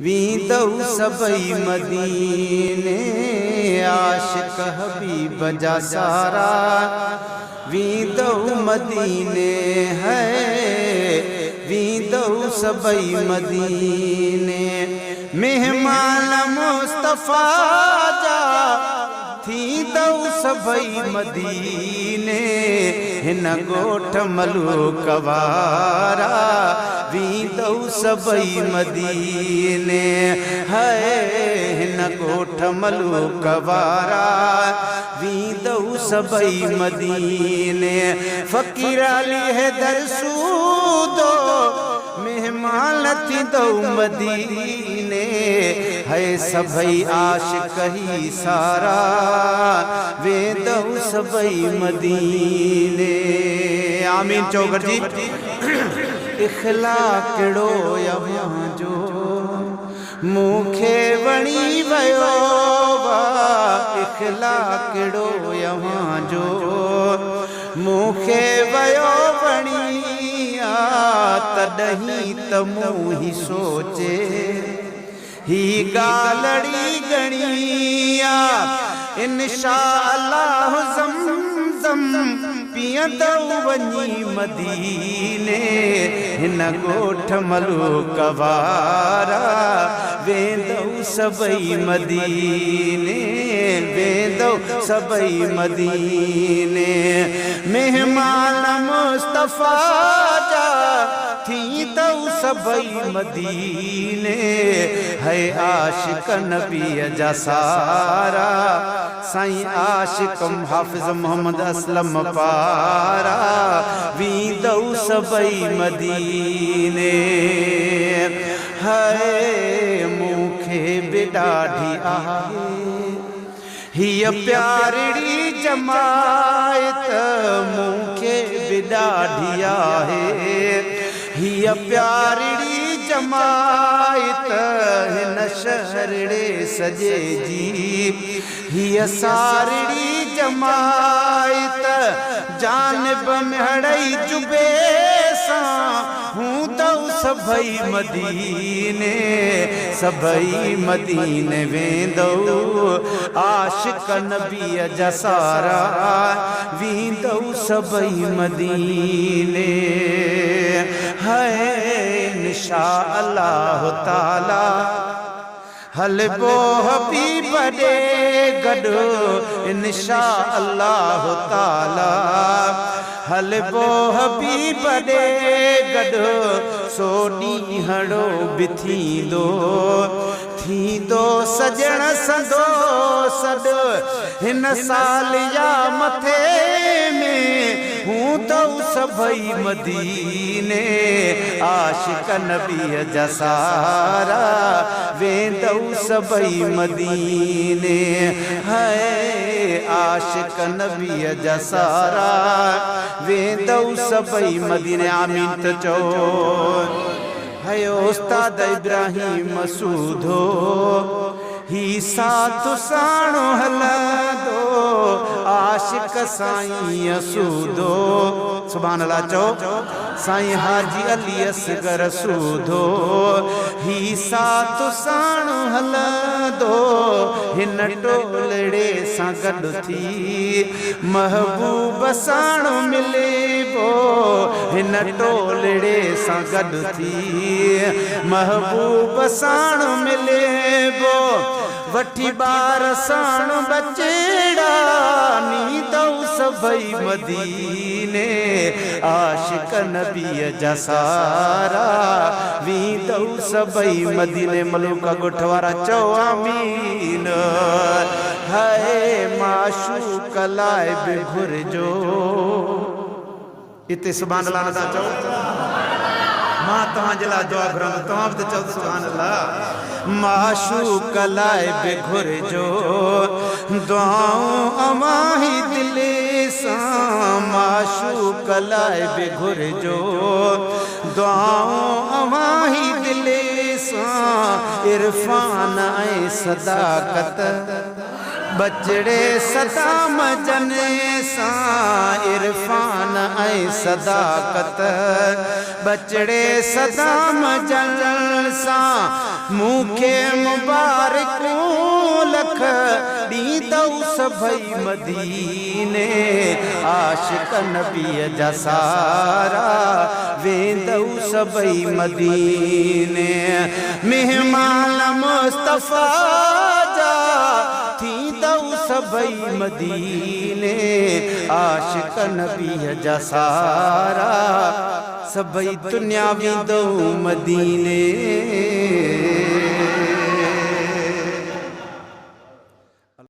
वींदौ सबई मदीने आशिक हबीब जा सारा वींदौ मदीने है वींदौ सबई मदीने मेहमान मुस्तफा जा थींदौ सबई मदीने हिन गोठ मलूक वारा वींदौ सबई मदीने है हिन गोठ मलूक वारा वींदौ सबई मदीने फ़कीर अली हैदर सूदो मेहमान थींदौ मदीने है सभई आशिक ही सारा वेंदौ सबई मदीने। आमीन चौगर जी। इखला कहिड़ो अव्हां जो मूंखे वणी वियो वा इखला कहिड़ो अव्हां जो मूंखे वियो वणी तॾहिं त मूं ही सोचे ही ॻाल्हि घणी इंशाअल्लाह ज़मज़म पीअंदौ वञी मदीने हिन ॻोठ मलूक वारा वेंदौ सबई मदीने वेंदौ सबई मदीने मेहमान मुस्तफा जा थींदौ सबई मदीने है आशिक नबी जा सारा साईं आशिक हाफ़िज़ मोहम्मद असलम पारा वींदौ सबई मदीने है मूंखे बि ॾाढी आहे हीअ प्यारड़ी जमायत मूंखे बि ॾाढी आहे हीअ प्यारड़ी जमायत हिन शहरड़े सजे जी हीअ सारड़ी जमायत जानब में हड़ई जुबे सां हूंदौ सबई मदीने वेंदौ आशिक नबी जा सारा वींदौ सबई मदीने है इंशाअल्लाह ताला हलबो हबीब ॾे गॾु इंशाअल्लाह ताला हलबो हबीब ॾे गॾु सो ॾींहड़ो बि थींदो सजण संदो सॾु हिन साल या मथे में हूंदौ सबई मदीने आशिक नबी जा सारा वेंदौ सबई मदीने है आशिक नबी जा सारा वेंदौ सबई मदीने। आमीन त चओ है उस्ताद इब्राहिम मसूदो ही साथ साणो हलंदो आशिक साईं सूदो सुभान अल्लाह चओ साईं हाजी अली असगर सूदो ही साथ साणो हलंदो हिन टोलड़े सां गॾु थी महबूब साणो मिलेबो हिन टोलड़े सां गॾु थी महबूब साणो मिलेबो वठी बार साण बचेड़ा नींदौ सबई मदीने आशिक नबी जा सारा वींदौ सबई मदीने मलूक ॻोठ वारा चओ आमीन है माशूक लाइ बि घुरिजो इते सुभान अल्लाह था चओ मां तव्हांजे लाइ दुआ घुरां तव्हां बि त चओ सुभान अल्लाह माशूक लाइ बि घुरिजो दुआऊं अवां ही दिलि सां माशूक लाइ बि घुरिजो दुआऊं अवां ही दिलि सां इरफान ऐं सदाकत बचड़े सदाम जने सां इरफान ऐं सदाकत बचड़े सदाम जन सां मूंखे मुबारकूं लख ॾींदऊ सभई मदीने आशिक़ नबीअ जा सारा वेंदऊ सभई मदीने मेहमान मुस्तफ़ा जा थींदऊ सभई मदीने आशिक़ नबीअ जा सारा सभई दुनिया वेंदऊ मदीने।